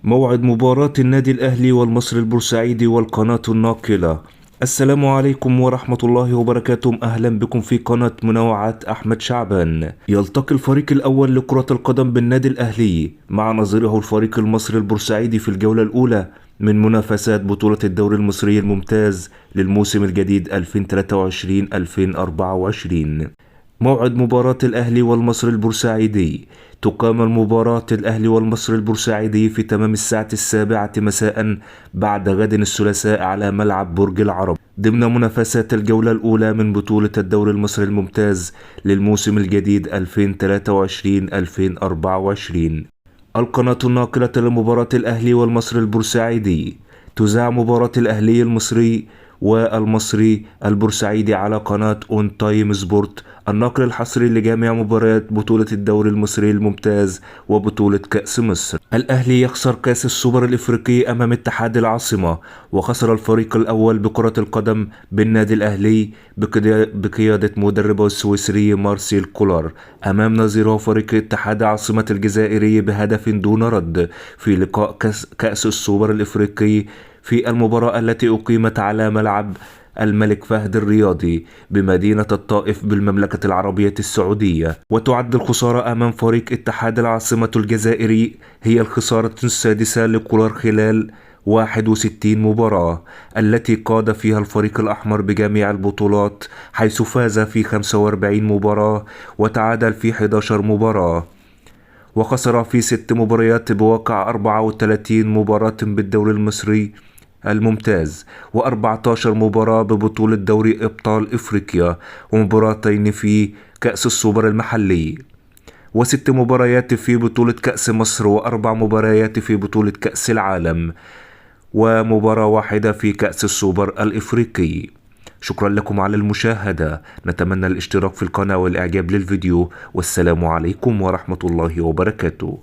موعد مباراة النادي الأهلي والمصري البورسعيدي والقناة الناقلة. السلام عليكم ورحمة الله وبركاته، أهلا بكم في قناة منوعات أحمد شعبان. يلتقي الفريق الأول لكرة القدم بالنادي الأهلي مع نظيره الفريق المصري البورسعيدي في الجولة الأولى من منافسات بطولة الدوري المصري الممتاز للموسم الجديد 2023-2024. موعد مباراة الأهلي والمصري البورسعيدي. تقام المباراة الأهلي والمصري البورسعيدي في تمام الساعة 7 مساء بعد غد الثلاثاء على ملعب برج العرب ضمن منافسات الجولة الأولى من بطولة الدوري المصري الممتاز للموسم الجديد 2023-2024. القناة الناقلة لمباراة الأهلي والمصري البورسعيدي. تذاع مباراة الأهلي المصري والمصري البورسعيدي على قناة اون تايم سبورت، الناقل الحصري لجميع مباريات بطولة الدوري المصري الممتاز وبطولة كأس مصر. الأهلي يخسر كأس السوبر الإفريقي أمام اتحاد العاصمة، وخسر الفريق الأول بكرة القدم بالنادي الأهلي بقيادة مدربه السويسري مارسيل كولر أمام نظيره فريق اتحاد عاصمة الجزائري بهدف دون رد في لقاء كأس السوبر الإفريقي في المباراة التي أقيمت على ملعب الملك فهد الرياضي بمدينة الطائف بالمملكة العربية السعودية. وتعد الخسارة أمام فريق اتحاد العاصمة الجزائري هي الخسارة السادسة لكولر خلال 61 مباراة التي قاد فيها الفريق الأحمر بجميع البطولات، حيث فاز في 45 مباراة وتعادل في 11 مباراة، وخسر في 6 مباريات بواقع 34 مباراة بالدوري المصري الممتاز و14 مباراة ببطولة دوري أبطال إفريقيا ومباراتين في كأس السوبر المحلي، و6 مباريات في بطولة كأس مصر و4 مباريات في بطولة كأس العالم ومباراة واحدة في كأس السوبر الإفريقي. شكرا لكم على المشاهدة، نتمنى الاشتراك في القناة والإعجاب للفيديو، والسلام عليكم ورحمة الله وبركاته.